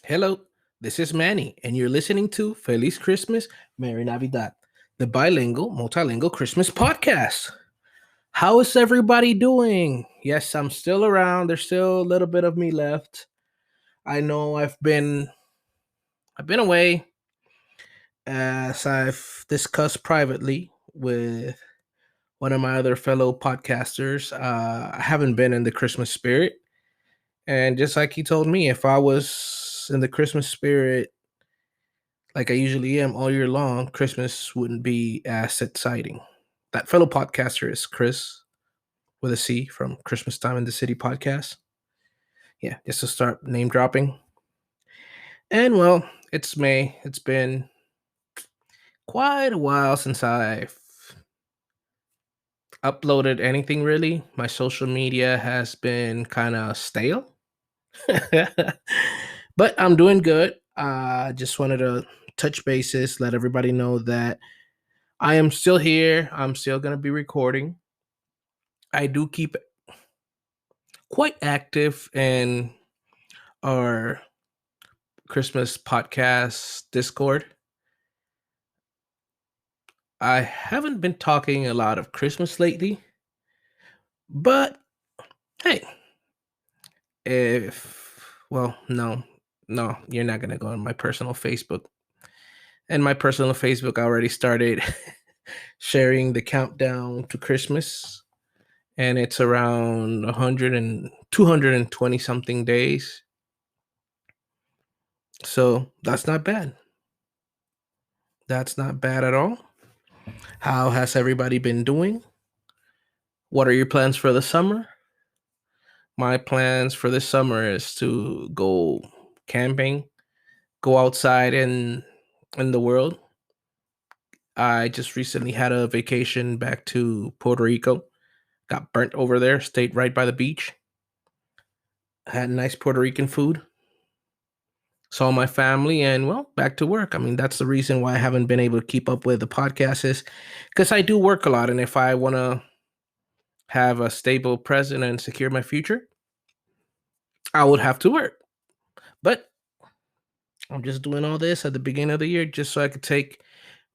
Hello, this is Manny, and you're listening to Feliz Christmas, Merry Navidad, the bilingual, multilingual Christmas podcast. How is everybody doing? Yes, I'm still around. There's still a little bit of me left. I know I've been away, as I've discussed privately with one of my other fellow podcasters. I haven't been in the Christmas spirit, and just like he told me, if I was in the Christmas spirit like I usually am all year long, Christmas wouldn't be as exciting. That fellow podcaster is Chris with a C from Christmas Time in the City podcast. Yeah, just to start name dropping. And well, it's May. It's been quite a while since I've uploaded anything really. My social media has been kind of stale. But I'm doing good. Just wanted to touch bases, let everybody know that I am still here. I'm still going to be recording. I do keep quite active in our Christmas podcast Discord. I haven't been talking a lot of Christmas lately, but hey, no, you're not going to go on my personal Facebook. And my personal Facebook, I already started sharing the countdown to Christmas, and it's around 100 and 220 something days. So that's not bad. That's not bad at all. How has everybody been doing? What are your plans for the summer? My plans for this summer is to go camping, go outside in the world. I just recently had a vacation back to Puerto Rico. Got burnt over there, stayed right by the beach. Had nice Puerto Rican food. Saw my family and well, back to work. I mean, that's the reason why I haven't been able to keep up with the podcast is because I do work a lot, and if I want to have a stable present and secure my future, I would have to work. But I'm just doing all this at the beginning of the year just so I could take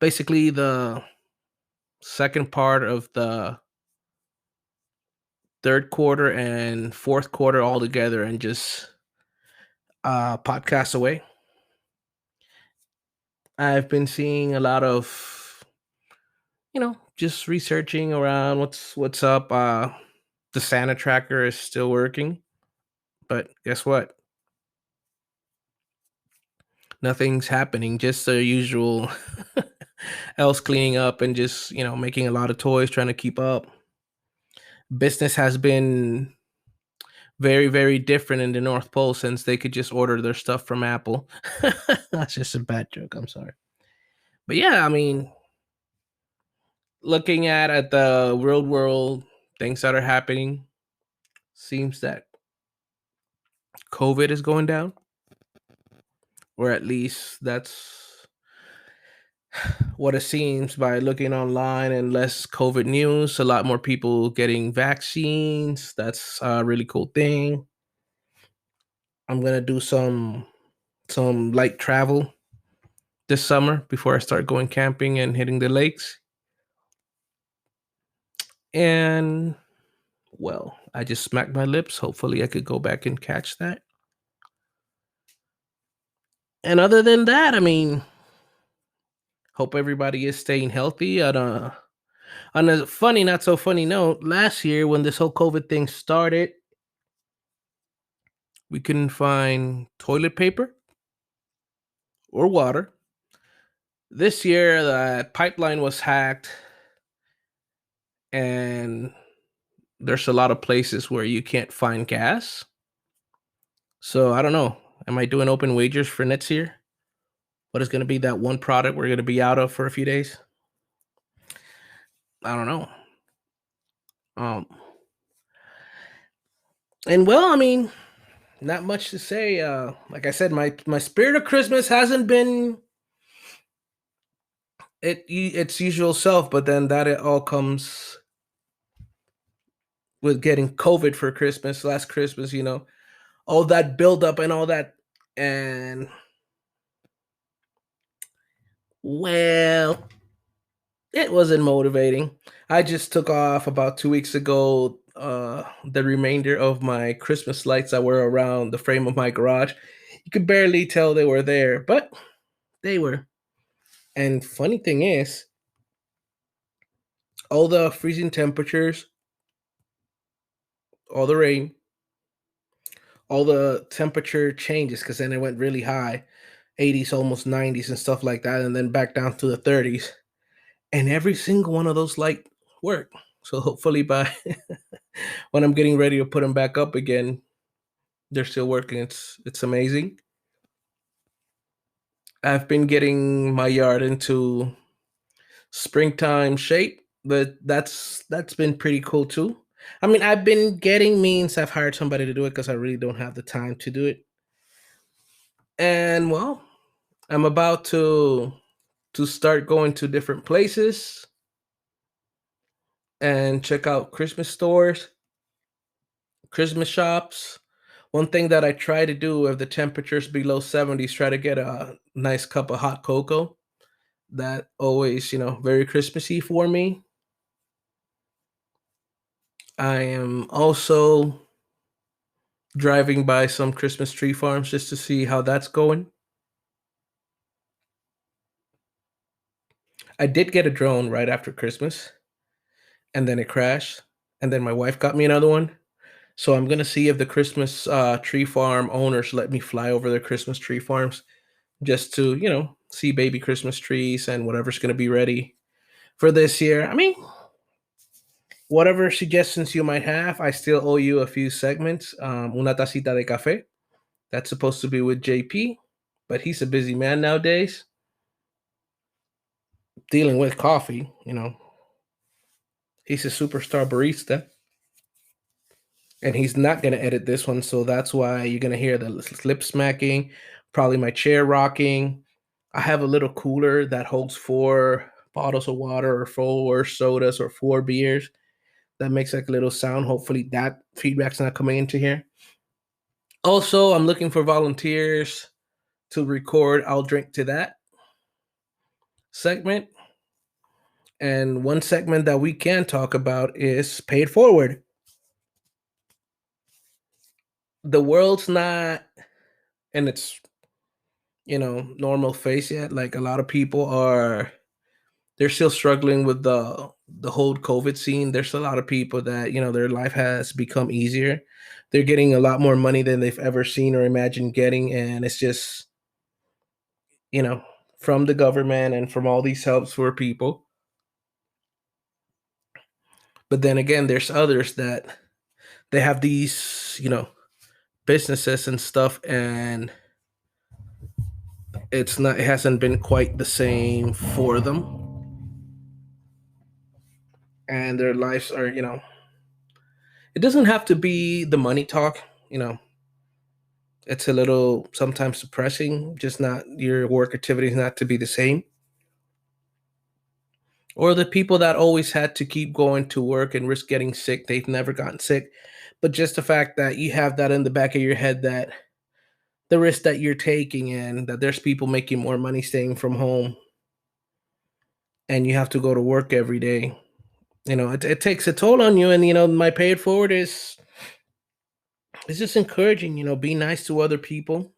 basically the second part of the third quarter and fourth quarter all together and just podcast away. I've been seeing a lot of, just researching around what's up. The Santa tracker is still working, but guess what? Nothing's happening. Just the usual else cleaning up and just, making a lot of toys, trying to keep up. Business has been very, very different in the North Pole since they could just order their stuff from Apple. That's just a bad joke. I'm sorry. But yeah, I mean, looking at the real world, things that are happening, seems that COVID is going down, or at least that's what it seems by looking online and less COVID news. A lot more people getting vaccines. That's a really cool thing. I'm gonna do some light travel this summer before I start going camping and hitting the lakes. And well, I just smacked my lips. Hopefully, I could go back and catch that. And other than that, I mean, hope everybody is staying healthy. On a funny, not so funny note, last year when this whole COVID thing started, we couldn't find toilet paper or water. This year, the pipeline was hacked, and there's a lot of places where you can't find gas. So I don't know. Am I doing open wagers for next year? What is going to be that one product we're going to be out of for a few days? I don't know. Um, and well, I mean, not much to say. Like I said, my spirit of Christmas hasn't been its usual self, but then that it all comes with getting COVID for Christmas last Christmas. All that buildup and all that And well, it wasn't motivating. I just took off about 2 weeks ago. The remainder of my Christmas lights that were around the frame of my garage, you could barely tell they were there, but they were. And funny thing is, all the freezing temperatures, all the rain, all the temperature changes because then it went really high, 80s, almost 90s, and stuff like that, and then back down to the 30s. And every single one of those light work. So hopefully by when I'm getting ready to put them back up again, they're still working. It's amazing. I've been getting my yard into springtime shape, but that's been pretty cool too. I mean, I've been getting means I've hired somebody to do it because I really don't have the time to do it. And well, I'm about to start going to different places and check out Christmas stores, Christmas shops. One thing that I try to do if the temperature's below 70s, try to get a nice cup of hot cocoa. That always, very Christmassy for me. I am also driving by some Christmas tree farms just to see how that's going. I did get a drone right after Christmas, and then it crashed, and then my wife got me another one. So I'm gonna see if the Christmas tree farm owners let me fly over their Christmas tree farms just to, see baby Christmas trees and whatever's gonna be ready for this year. I mean, whatever suggestions you might have, I still owe you a few segments. Una tacita de café. That's supposed to be with JP, but he's a busy man nowadays, dealing with coffee. He's a superstar barista, and he's not going to edit this one. So that's why you're going to hear the lip smacking, probably my chair rocking. I have a little cooler that holds 4 bottles of water or 4 sodas or 4 beers. That makes like a little sound. Hopefully that feedback's not coming into here. Also, I'm looking for volunteers to record I'll Drink to That segment. And one segment that we can talk about is Pay It Forward. The world's not in its, normal phase yet. Like a lot of people they're still struggling with the whole COVID scene. There's a lot of people that, their life has become easier. They're getting a lot more money than they've ever seen or imagined getting. And it's just, you know, from the government and from all these helps for people. But then again, there's others that they have these, businesses and stuff, and it hasn't been quite the same for them. And their lives are, it doesn't have to be the money talk, you know, it's a little sometimes depressing, just not your work activities not to be the same. Or the people that always had to keep going to work and risk getting sick, they've never gotten sick. But just the fact that you have that in the back of your head that the risk that you're taking and that there's people making more money staying from home and you have to go to work every day. It takes a toll on you. And, my Pay It Forward is just encouraging, be nice to other people.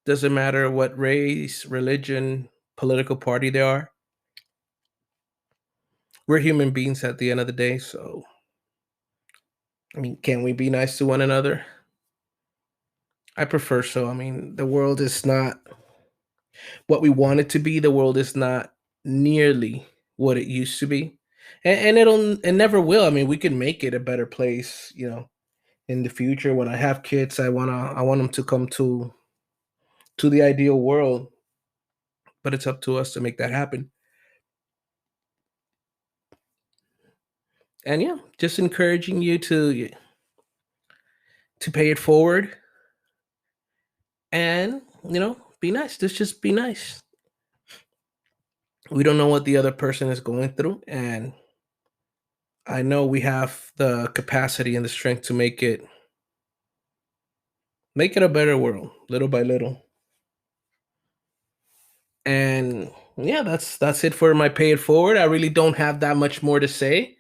Doesn't matter what race, religion, political party they are. We're human beings at the end of the day. So, I mean, can we be nice to one another? I prefer so. I mean, the world is not what we want it to be. The world is not nearly what it used to be. And it never will. I mean, we can make it a better place, in the future. When I have kids, I want them to come to the ideal world, but it's up to us to make that happen. And yeah, just encouraging you to pay it forward and, be nice. Just be nice. We don't know what the other person is going through, and I know we have the capacity and the strength to Make it a better world, little by little. And yeah, that's it for my pay it forward. I really don't have that much more to say.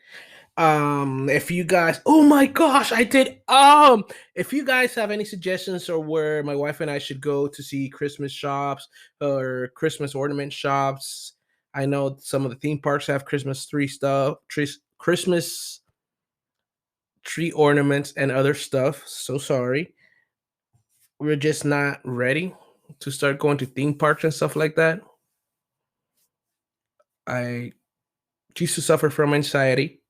If you guys, oh my gosh, I did. If you guys have any suggestions or where my wife and I should go to see Christmas shops or Christmas ornament shops, I know some of the theme parks have Christmas tree stuff, trees, Christmas tree ornaments, and other stuff. So sorry, we're just not ready to start going to theme parks and stuff like that. I used to suffer from anxiety,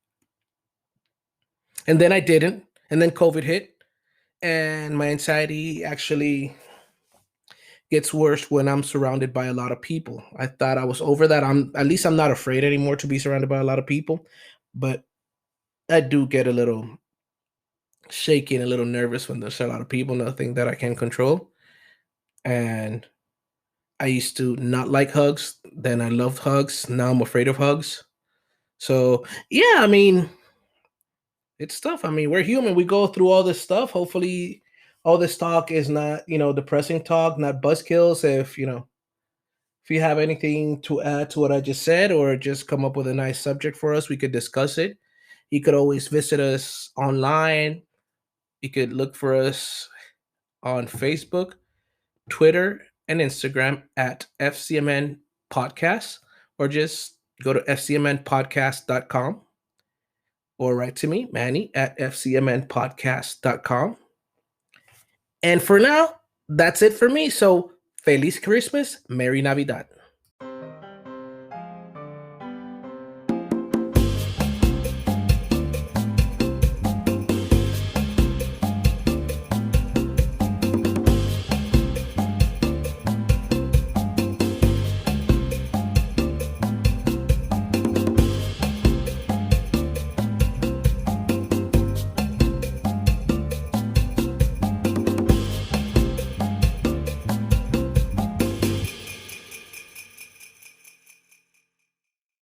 and then I didn't, and then COVID hit, and my anxiety actually gets worse when I'm surrounded by a lot of people. I thought I was over that. I'm not afraid anymore to be surrounded by a lot of people, but I do get a little shaky and a little nervous when there's a lot of people, nothing that I can control. And I used to not like hugs, then I loved hugs. Now I'm afraid of hugs. So, yeah, I mean, it's tough. I mean, we're human. We go through all this stuff. Hopefully, all this talk is not, depressing talk, not buzzkills. If you have anything to add to what I just said or just come up with a nice subject for us, we could discuss it. You could always visit us online. You could look for us on Facebook, Twitter, and Instagram at FCMN Podcast, or just go to fcmnpodcast.com or write to me, Manny, at fcmnpodcast.com. And for now, that's it for me. So, Feliz Christmas, Merry Navidad.